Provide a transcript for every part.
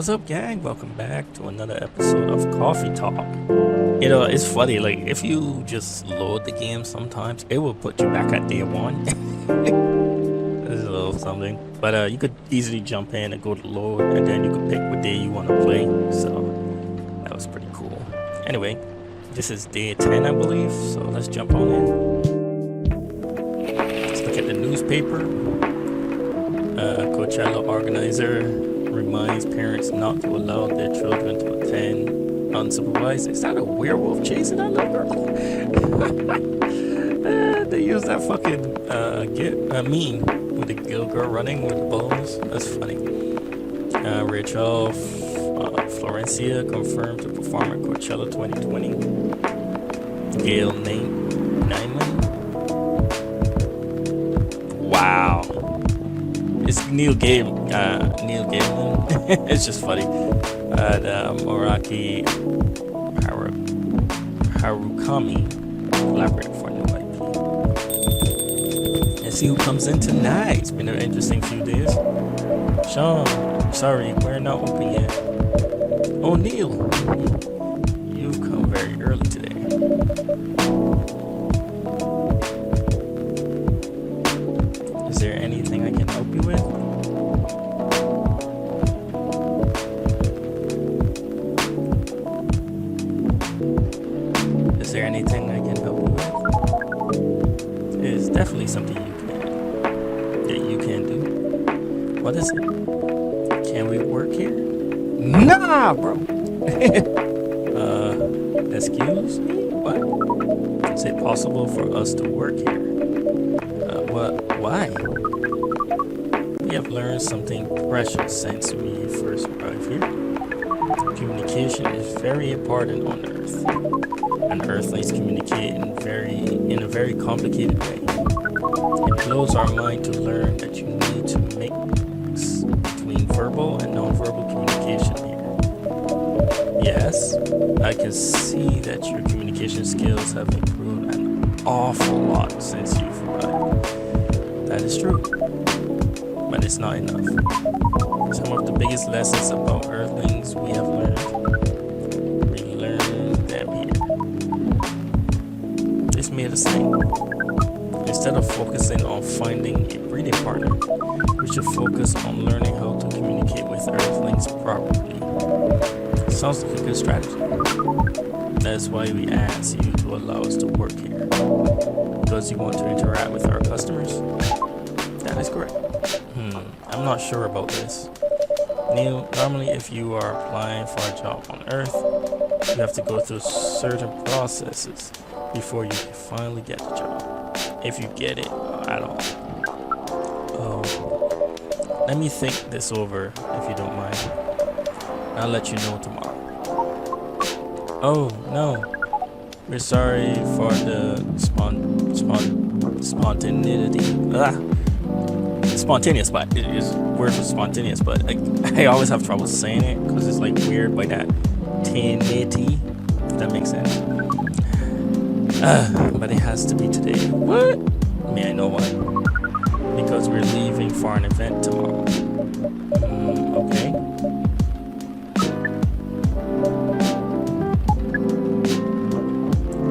What's up, gang? Welcome back to another episode of Coffee Talk. It's funny, like, if you just load the game sometimes, it will put you back at day one. This is a little something. But you could easily jump in and go to load, and then you could pick what day you want to play. So, that was pretty cool. Anyway, this is day 10, I believe, so let's jump on in. Let's look at the newspaper. Coachella organizer reminds parents not to allow their children to attend unsupervised. Is that a werewolf chasing that little girl? They use that fucking meme with the little girl running with the balls. That's funny. Rachel Florencia confirmed to perform at Coachella 2020. Gail Nyman. Wow. It's Neil Gaiman. It's just funny. Moraki Harukami collaborated for new IP. Let's see who comes in tonight. It's been an interesting few days. Sean, sorry, we're not open yet. Oh, Neil, you've come very early today. Is there anything I can help you with? Is there anything I can help you with? There's definitely something you can do. What is it? Can we work here? Nah, bro. Excuse me? What? Is it possible for us to work here? Why? We have learned something precious since we first arrived here. Communication is very important on Earth. And Earthlings communicate in a very complicated way. It blows our mind to learn that you need to mix between verbal and nonverbal communication here. Yes, I can see that your communication skills have improved an awful lot since you've arrived. That is true, but it's not enough. Some of the biggest lessons about Earthlings we have learned, we learned them here. This made us think. Instead of focusing on finding a breeding partner, we should focus on learning how to communicate with Earthlings properly. Sounds like a good strategy. That's why we asked you to allow us to work here. Because you want to interact with our customers? That is correct. I'm not sure about this. Neil, normally if you are applying for a job on Earth, you have to go through certain processes before you can finally get the job. If you get it at all. Oh, let me think this over if you don't mind. I'll let you know tomorrow. Oh, no. We're sorry for the spontaneity. Spontaneous, but it is word for spontaneous, but I always have trouble saying it because it's like weird by that tenity. If that makes sense. But it has to be today. What? May I know why? Because we're leaving for an event tomorrow. Okay.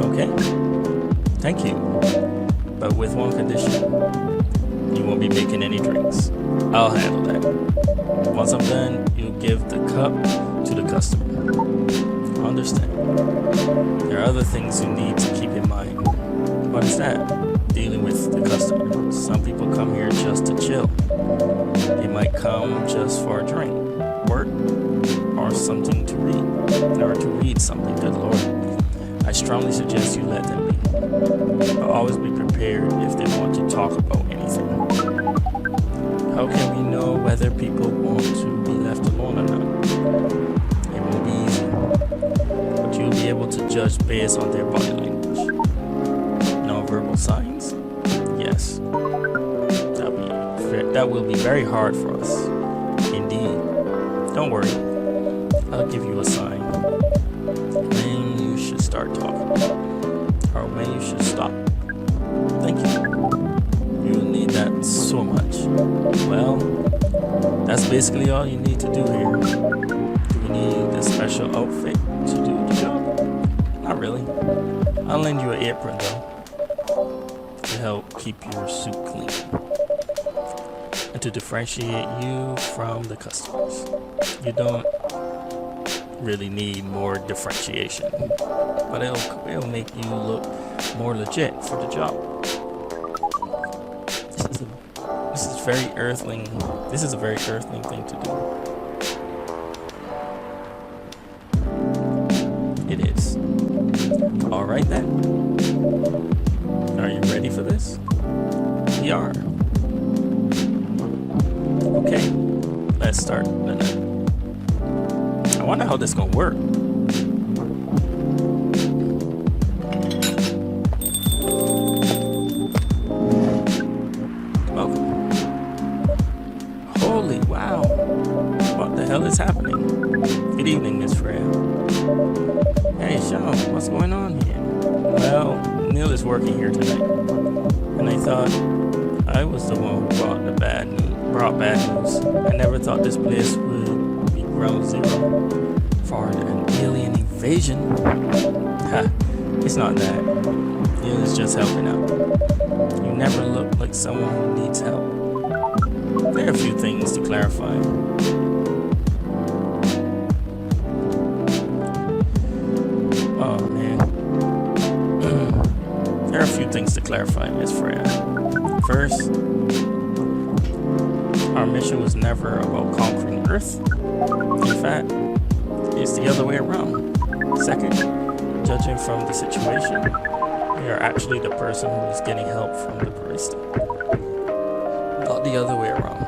Okay. Thank you. But with one condition. You won't be making any drinks. I'll handle that. Once I'm done, you give the cup to the customer. Understand. There are other things you need to keep in mind. What is that? Dealing with the customer. Some people come here just to chill. They might come just for a drink, work, or something to read. Or to read something, good Lord. I strongly suggest you let them be. But always be prepared if they want to talk about anything. How can we know whether people want to be left alone or not? It won't be easy. But you'll be able to judge based on their body language. Non-verbal signs? Yes. That will be very hard for us. Indeed. Don't worry. I'll give you a sign. When you should start talking. Or when you should stop. Thank you. You'll need that so much. Well, that's basically all you need to do here. special outfit to do the job? Not really. I'll lend you an apron though, to help keep your suit clean and to differentiate you from the customers. You don't really need more differentiation, but it'll make you look more legit for the job. This is very earthling. This is a very earthling thing to do. It is. All right then. Are you ready for this? We are. Okay, let's start the night. I wonder how this gonna work. Welcome. Holy wow. What the hell is happening? Good evening, Miss Freya. Hey, Sean, what's going on here? Well, Neil is working here tonight, and I thought I was the one who brought bad news. I never thought this place would be ground zero for an alien invasion. Ha, it's not that. Neil is just helping out. You never look like someone who needs help. There are a few things to clarify. Oh man. There are a few things to clarify, Miss Freya. First, our mission was never about conquering Earth. In fact, it's the other way around. Second, judging from the situation, we are actually the person who is getting help from the barista. Not the other way around.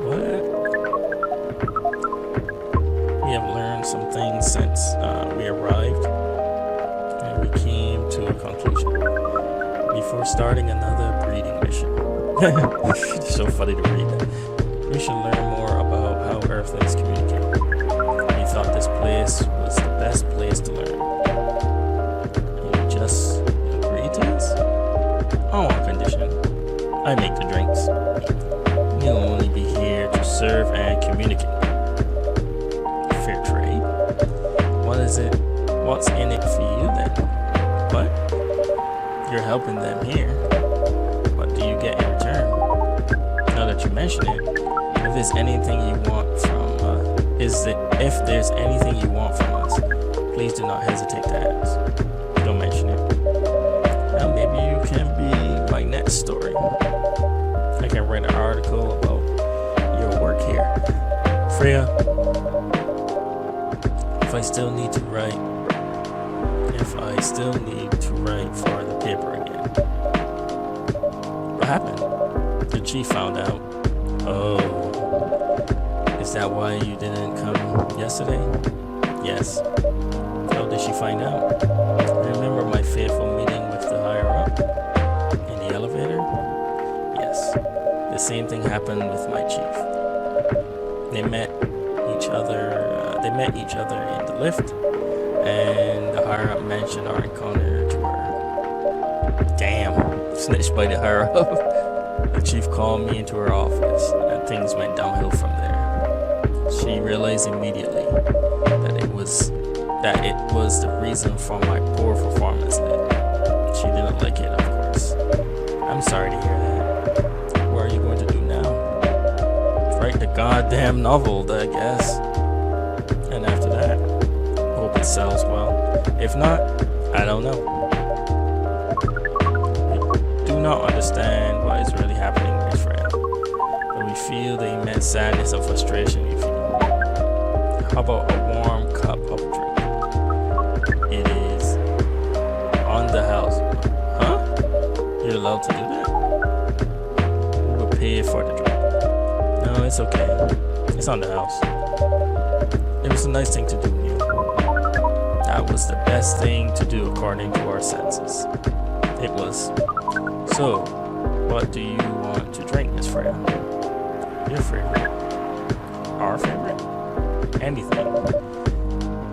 What? We have learned some things since we arrived, and we came to a conclusion before starting another breeding mission. It's so funny to read that. We should learn more about how Earthlings communicate. We thought this place was the best place to learn. You just agreed to this? On one condition. I make the drinks. You'll only be here to serve and communicate. Fair trade. What is it? What's in it for you then? What? You're helping them here. What do you get in return? Now that you mention it, if there's anything you want from if there's anything you want from us, please do not hesitate to ask. Don't mention it. Now maybe you can be my next story. I can write an article about your work here. Freya, if I still need to write for the paper again. What happened? The chief found out. Oh, is that why you didn't come yesterday? Yes. How did she find out? Remember my fateful meeting with the higher up in the elevator? Yes. The same thing happened with my chief. They met each other in the lift, and the higher up mentioned our encounter to her. Damn, snitched by the higher up. The chief called me into her office, and things went downhill from there. She realized immediately that it was the reason for my poor performance then. She didn't like it, of course. I'm sorry to hear that. What are you going to do now? Write the goddamn novel, I guess. And after that, hope it sells well. If not, I don't know. We do not understand what is really happening, my friend, but we feel the immense sadness and frustration you feel. How about a warm cup of drink? It is on the house. Huh? You're allowed to do that? We'll pay for the drink. No, it's okay. It's on the house. It was a nice thing to do, Neil. That was the best thing to do according to our senses. It was. So, what do you want to drink, Miss Freya? Your favorite? Our favorite? Anything.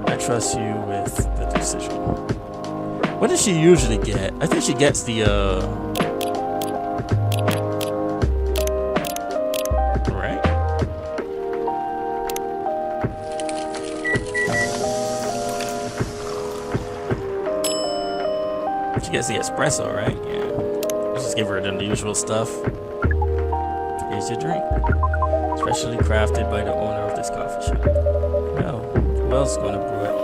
I trust you with the decision. What does she usually get? I think she gets the right? She gets the espresso, right? Yeah. Let's just give her the usual stuff. Here's your drink. Specially crafted by the owner of this coffee shop. Well, who else is gonna brew it?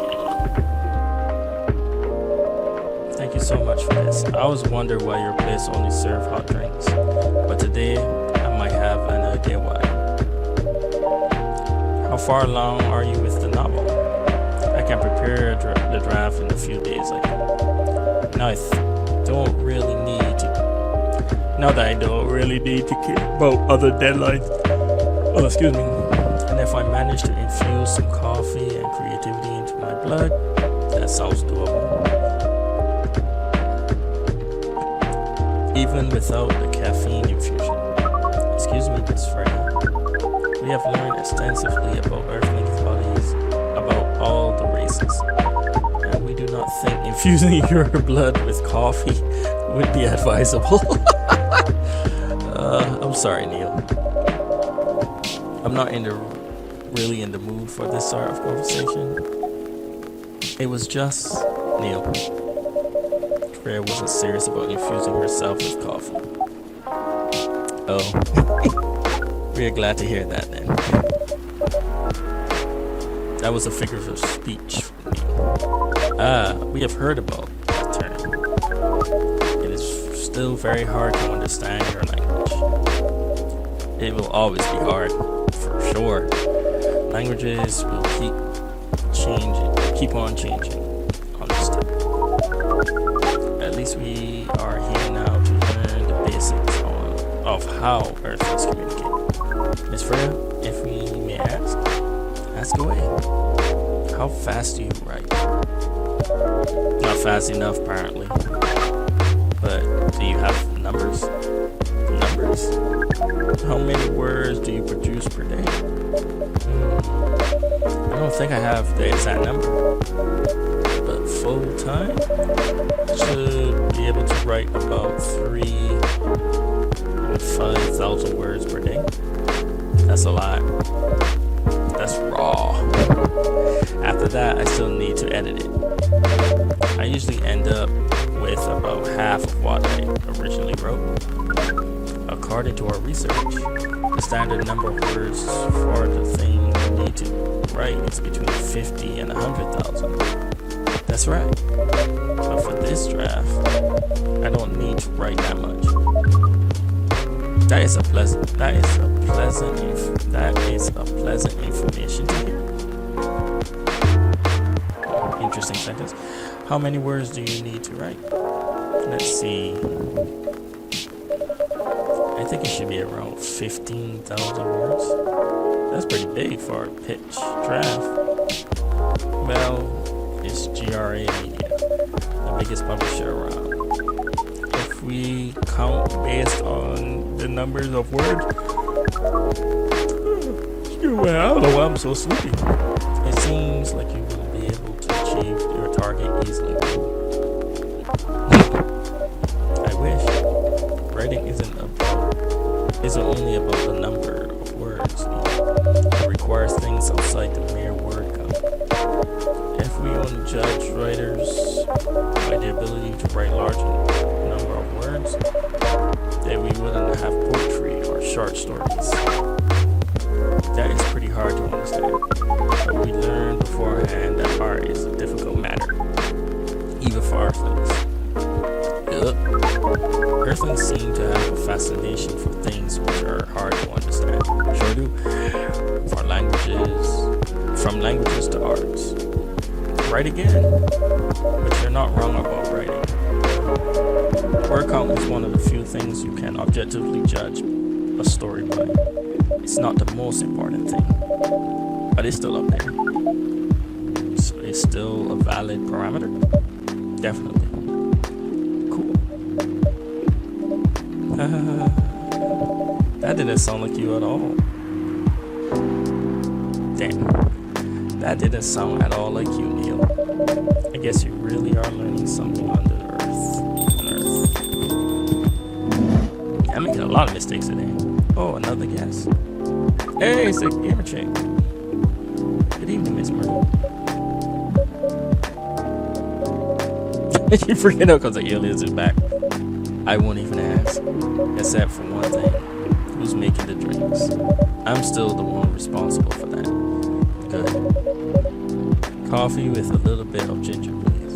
Thank you so much for this. I always wonder why your place only serves hot drinks, but today I might have an idea why. How far along are you with the novel? I can prepare the draft in a few days. Now I don't really need to. Now that I don't really need to care about other deadlines. Oh, excuse me. And if I manage to infuse some coffee and creativity into my blood, that sounds doable. Even without the caffeine infusion. Excuse me, Miss Freya. We have learned extensively about Earthlings' bodies, about all the races. And we do not think infusing your blood with coffee would be advisable. I'm sorry, Neil. I'm not really in the mood for this sort of conversation. It was just Neil. Freya wasn't serious about infusing herself with coffee. Oh. We're glad to hear that then. That was a figure of speech for me. We have heard about the term. It is still very hard to understand your language. It will always be hard, for sure. Languages will keep on changing. Understood. At least we are here now to learn the basics of how Earthlings communicate. Miss Freya, if we may ask away. How fast do you write? Not fast enough, apparently. But do you have numbers? How many words do you produce per day? I don't think I have the exact number. But full time, I should be able to write about 5,000 words per day. That's a lot. That's raw. After that, I still need to edit it. I usually end up with about half of what I originally wrote. According to our research, the standard number of words for the thing you need to write is between 50 and 100,000. That's right. But for this draft, I don't need to write that much. That is a pleasant information to hear. Interesting sentence. How many words do you need to write? Let's see. I think it should be around 15,000 words. That's pretty big for a pitch draft. Well, it's GRA Media, the biggest publisher around. If we count based on the numbers of words, I don't know why I'm so sleepy. It seems like you will be able to achieve your target easily. I wish. Writing isn't only about the number of words. It requires things outside the mere word count. If we only judge writers by the ability to write large number of words, then we wouldn't have poetry or short stories. That is pretty hard to understand, but we learned beforehand that art is a difficult matter, even for Earthlings. Earthlings seem to have a fascination for things which are hard to understand. Sure do. From languages to arts. Write again, but you're not wrong about writing. Word count is one of the few things you can objectively judge a story by. It's not the most important thing, but it's still up there. So it's still a valid parameter? Definitely. Cool. That didn't sound like you at all. Damn. That didn't sound at all like you, Neil. I guess you really are learning something on Earth. I'm making a lot of mistakes today. Oh, another guest. Hey, it's a gamer chick. Good evening, Miss Myrtle. You freaking out because the aliens is back. I won't even ask. Except for one thing. Who's making the drinks? I'm still the one responsible for that. Good. Coffee with a little bit of ginger, please.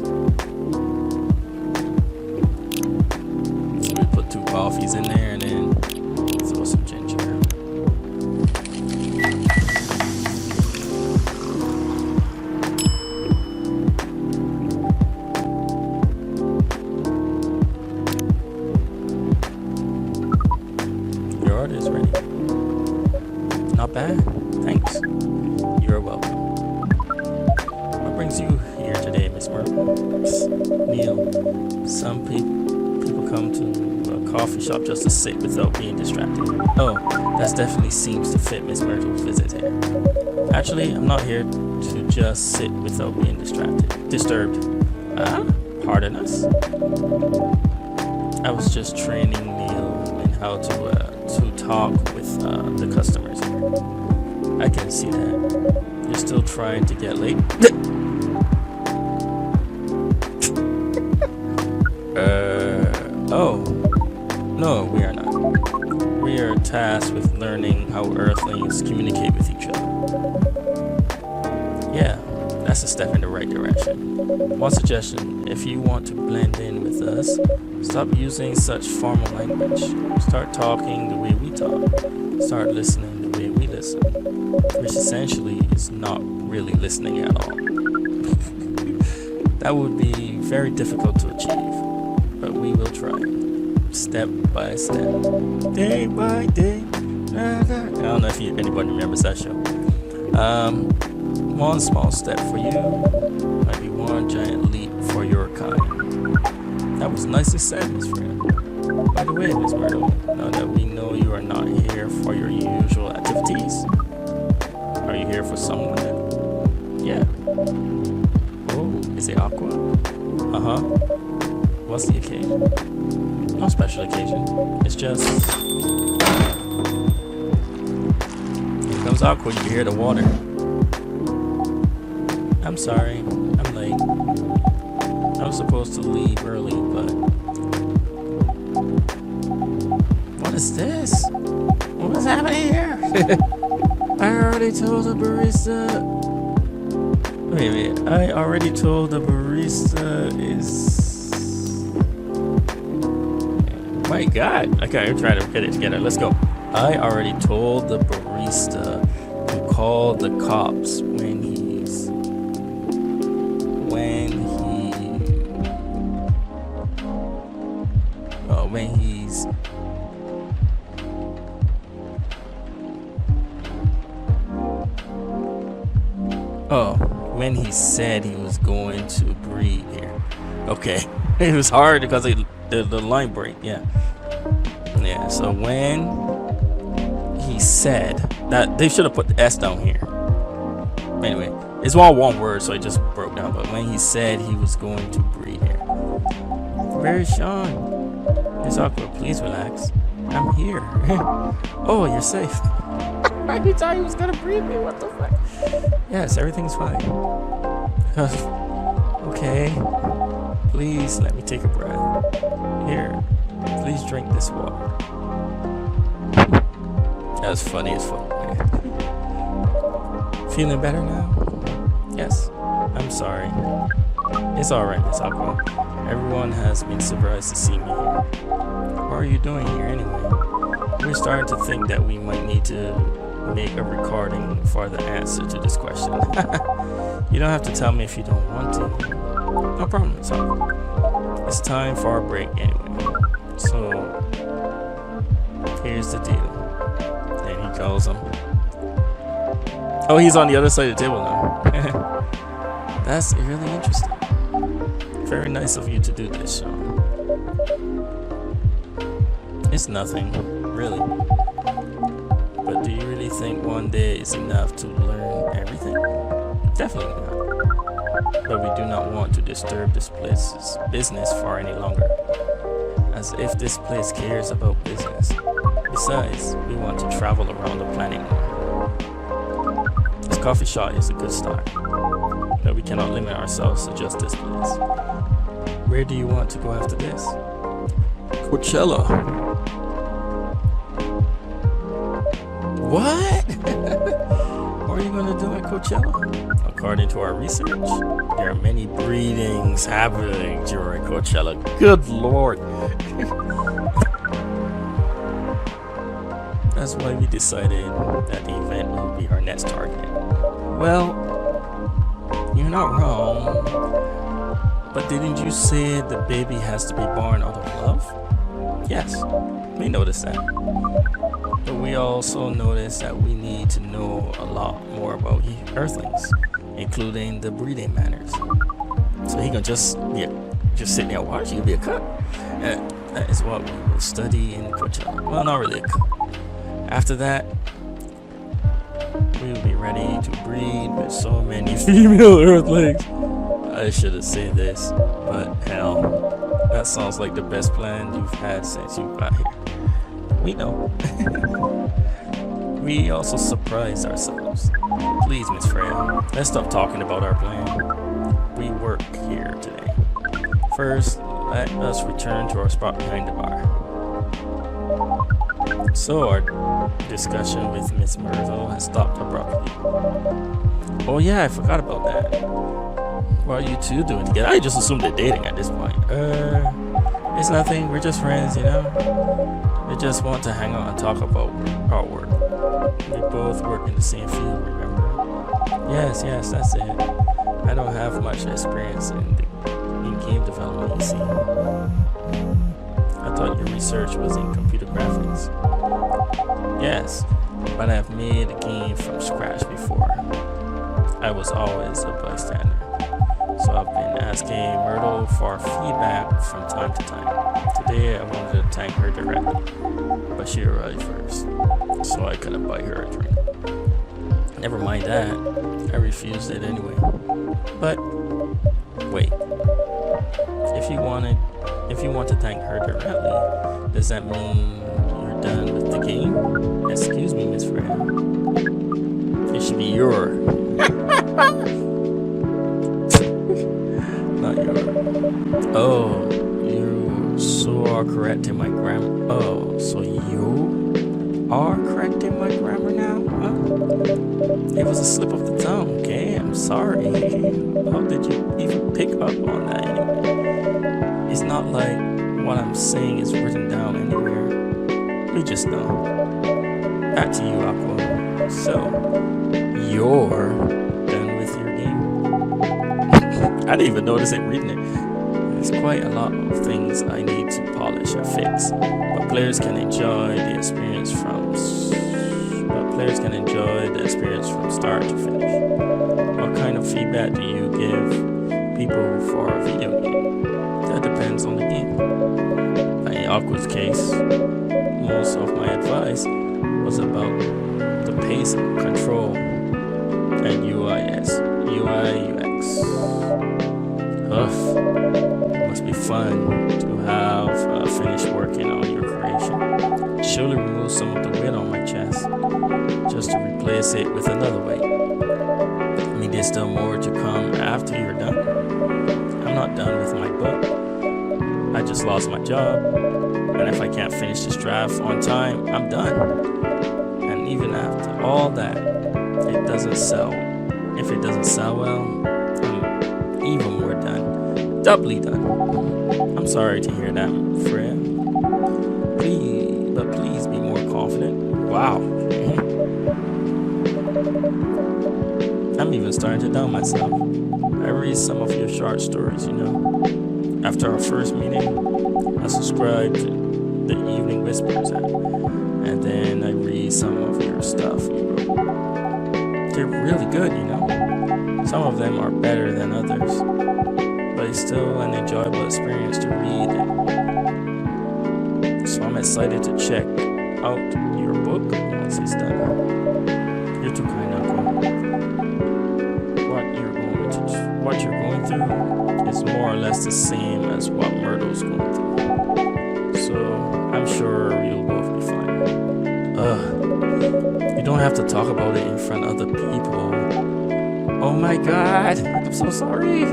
So we put 2 coffees in there and then throw some ginger. Your order is ready. Not bad. Thanks. You're welcome. What brings you here today, Miss Myrtle? Neil, some people come to a coffee shop just to sit without being distracted. Oh, that definitely seems to fit Miss Myrtle's visit here. Actually, I'm not here to just sit without being disturbed. Pardon us? I was just training Neil in how to talk with the customers here. I can see that. You're still trying to get late? Oh. No, we are not. We are tasked with learning how Earthlings communicate with each other. Yeah, that's a step in the right direction. One suggestion, if you want to blend in with us, stop using such formal language. Start talking the way we talk. Start listening the way we listen. Which essentially is not really listening at all. That would be very difficult to achieve. But we will try. Step by step. Day by day. I don't know if anybody remembers that show. One small step for you might be one giant leap for your kind. That was nicely said, Miss Freya. By the way, Miss Myrtle, now that we know you are not here for your usual activities, are you here for someone then? Yeah. Oh, is it Aqua? Uh-huh. What's the occasion? No special occasion. It's just... Here comes Aqua, you can hear the water. I'm sorry, I'm late. I was supposed to leave early, but... What is this? What is happening here? I already told the barista... Wait. I already told the barista is... My God. Okay, I'm trying to get it together. Let's go. I already told the barista to call the cops when he's... when he said he was going to breed here. Okay. It was hard because the line break. Yeah, so when he said that, they should have put the S down here. Anyway, it's all one word, so it just broke down. But when he said he was going to breed here. Where is Sean? Miss Aqua, please relax. I'm here. Oh, you're safe. I thought he was gonna breed me. What the fuck? Yes, everything's fine. Okay. Please let me take a breath. Here, please drink this water. That's funny as fuck, man. Feeling better now? Yes. I'm sorry. It's alright, Miss Aqua. Everyone has been surprised to see me here. What are you doing here anyway? We're starting to think that we might need to make a recording for the answer to this question. You don't have to tell me if you don't want to. No problem, Miss Aqua. It's time for our break anyway. So, here's the deal. Then he calls him. Oh, he's on the other side of the table now. That's really interesting. Very nice of you to do this, Sean. It's nothing, really. But do you really think one day is enough to learn everything? Definitely not. But we do not want to disturb this place's business for any longer. As if this place cares about business. Besides, we want to travel around the planet more. This coffee shop is a good start. But we cannot limit ourselves to just this place. Where do you want to go after this? Coachella. What? What are you going to do at Coachella? According to our research, there are many breedings happening during Coachella. Good Lord. That's why we decided that the event will be our next target. Well, you're not wrong. But didn't you say the baby has to be born out of love? Yes, we noticed that. But we also noticed that we need to know a lot more about Earthlings, including the breeding manners. So he can just sit there and watch. He can be a cup. That is what we will study in Coachella. Well, not really a cup. After that, we will be ready to breed with so many female Earthlings. I should have said this, but hell, that sounds like the best plan you've had since you got here. We know. We also surprised ourselves. Please, Miss Freya, let's stop talking about our plan. We work here today. First, let us return to our spot behind the bar. So our discussion with Miss Myrtle has stopped abruptly. Oh yeah, I forgot about that. What are you two doing together? I just assumed they're dating at this point. It's nothing. We're just friends, you know? We just want to hang out and talk about our work. We both work in the same field, remember? Yes, that's it. I don't have much experience in game development, you see. I thought your research was in computer graphics. Yes, but I've made a game from scratch before. I was always a bystander. So I've been asking Myrtle for feedback from time to time. Today I wanted to thank her directly, but she arrived first, so I couldn't buy her a drink. Never mind that, I refused it anyway. But wait, if you want to thank her directly, does that mean you're done with the game? Excuse me, Miss Freya. It should be your. Not your. Oh, you so are correcting my grammar. Oh, so you are correcting my grammar now? Huh? It was a slip of the tongue, okay? I'm sorry. How did you even pick up on that anyway? It's not like what I'm saying is written down anywhere. We just know. Back to you, Aqua. So, you're done with your game? I didn't even notice it reading it. There's quite a lot of things I need to polish or fix, but players can enjoy the experience from start to finish. What kind of feedback do you give people for a video game? That depends on the game. In Aqua's case, most of my advice was about the pace, control, and UI UX. It must be fun to have finished working on your creation. Surely remove some of the weight on my chest, just to replace it with another weight. I mean, there's still more to come after you're done. I'm not done with my book. I just lost my job, and if I can't finish this draft on time, I'm done. And even after all that, it doesn't sell. If it doesn't sell well, I'm even more done. Doubly done. I'm sorry to hear that, Freya. Please be more confident. Wow. I'm even starting to doubt myself. I read some of your short stories, you know. After our first meeting, I subscribed to the Evening Whispers app, and then I read some of your stuff you wrote. They're really good, you know. Some of them are better than others, but it's still an enjoyable experience to read it. So I'm excited to check out your book once it's done. You're too kind, Uncle. What you're going through is more or less the same as what Myrtle's going through. So I'm sure you'll both be fine. You don't have to talk about it in front of other people. Oh my God, I'm so sorry.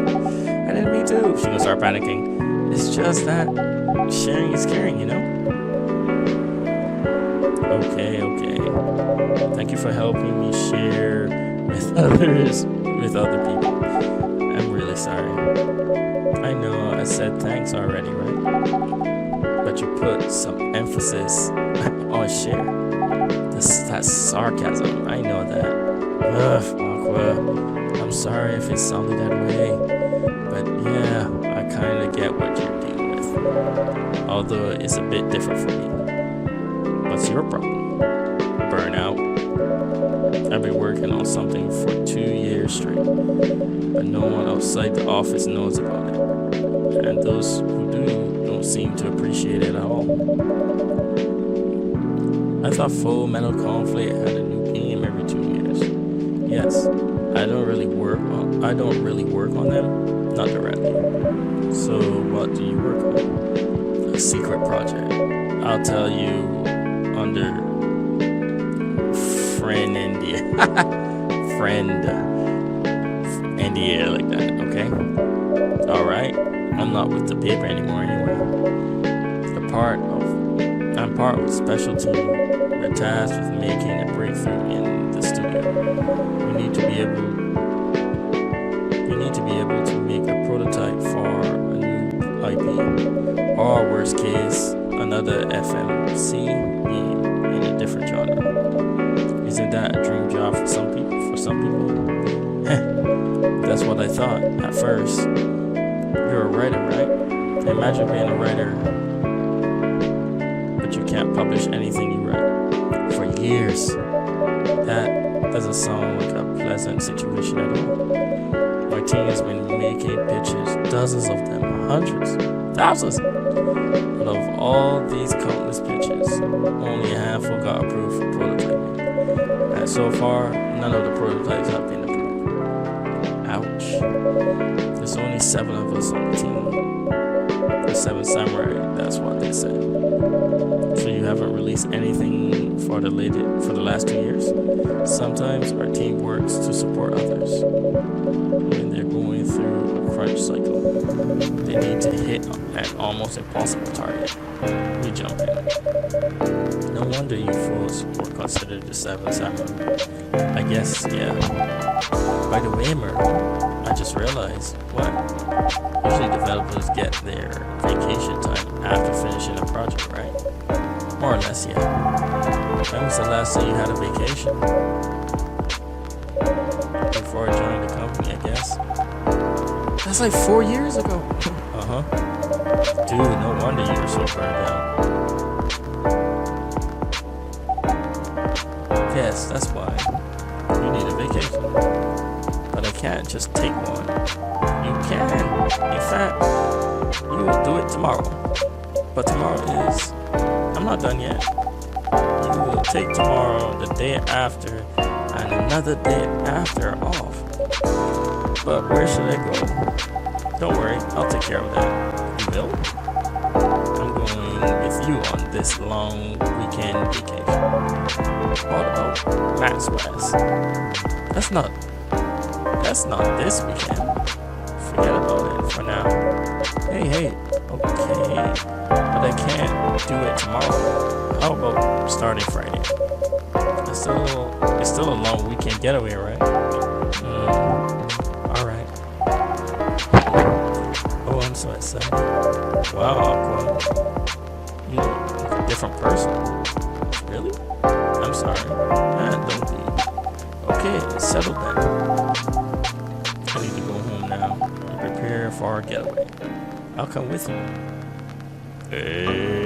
I didn't mean to. She gonna start panicking. It's just that sharing is caring, you know? Okay. Thank you for helping me share with other people. I'm really sorry. I know I said thanks already, right? But you put some emphasis on share. That's sarcasm. I know that. Ugh, Aqua. I'm sorry if it sounded that way. But yeah, I kind of get what you're dealing with. Although it's a bit different for me. What's your problem? Burnout. I've been working on something for 2 years straight, but no one outside the office knows about it. And those who do don't seem to appreciate it at all. I thought Full Metal Conflict had a new game every 2 years. Yes, I don't really work on them, not directly. So what do you work on? A secret project. I'll tell you under friend India. Friend India like that, okay? Alright. I'm not with the paper anymore anyway. I'm part of a special team. We're tasked with making a breakthrough in the studio. We need to be able to make a prototype for a new IP. Or worst case, another FMC in a different genre. Isn't that a dream job for some people? That's what I thought at first. You're a writer, right? Imagine being a writer, but you can't publish anything you write for years. That doesn't sound like a pleasant situation at all. My team has been making pitches, dozens of them, hundreds, thousands. But of all these countless pitches, only a handful got approved for prototyping. And so far, none of the prototypes have been approved. Ouch. There's only 7 of us on the team. The 7 samurai, that's what they said. So you haven't released anything for the last 2 years? Sometimes our team works to support others. When they're going through a crunch cycle, they need to hit an almost impossible target. We jump in. No wonder you fools were considered the 7 samurai. I guess, yeah. By the way, Myrtle, I just realized, what? Usually developers get their vacation time after finishing a project, right? More or less, yeah. When was the last time you had a vacation? Before I joined the company, I guess. That's like 4 years ago. Uh-huh. Dude, no wonder you were so burned out. Yes, that's why. You need a vacation. But I can't just take one. You can. In fact, you will do it tomorrow. But tomorrow is... I'm not done yet. You will take tomorrow, the day after, and another day after off. But where should I go? Don't worry, I'll take care of that. You will? I'm going with you on this long weekend vacation. What about Max West? That's not this weekend. Forget about it for now. Hey, okay. But I can't do it tomorrow. How about starting Friday? It's still a long weekend getaway, right? Alright. Oh, I'm so excited. Wow, Aqua. You look like a different person. Really? I'm sorry. Don't be. Okay, settle then. I need to go home now and prepare for our getaway. I'll come with you. Hey.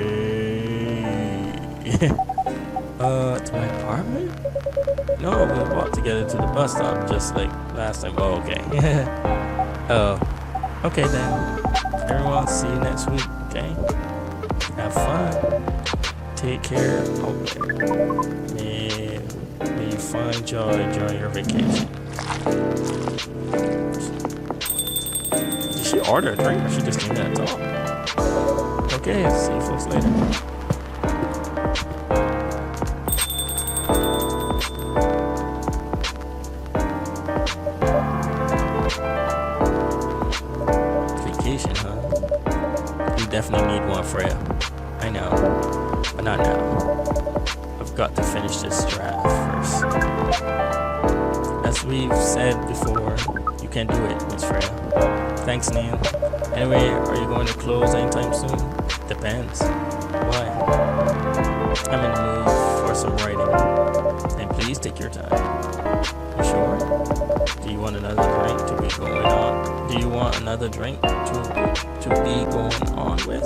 To my apartment? No, we'll walk together to the bus stop just like last time. Oh, okay. Oh, okay then. Everyone, see you next week, okay? Have fun. Take care out there. May you find joy during your vacation. Did she order a drink or she just came in to talk? Okay, see you folks later. definitely need one, Freya. I know, but not now. I've got to finish this draft first. As we've said before, you can do it, Miss Freya. Thanks, Neil. Anyway, are you going to close anytime soon? Depends. Why? I'm in the mood for some writing. And please take your time. You sure? Do you want another drink to be going on? Do you want another drink to be going on with?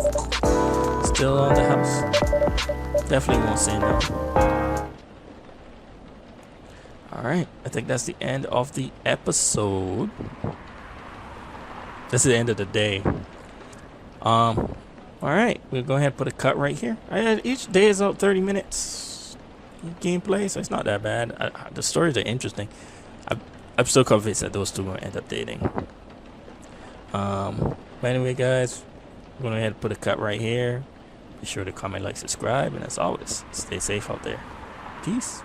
Still on the house? Definitely won't say no. Alright, I think that's the end of the episode. That's the end of the day. Alright, we'll go ahead and put a cut right here. Each day is about 30 minutes gameplay, so it's not that bad. The stories are interesting. I'm still convinced that those two will end up dating. But anyway, guys, we're going to go ahead and put a cut right here. Be sure to comment, like, subscribe, and as always, stay safe out there. Peace.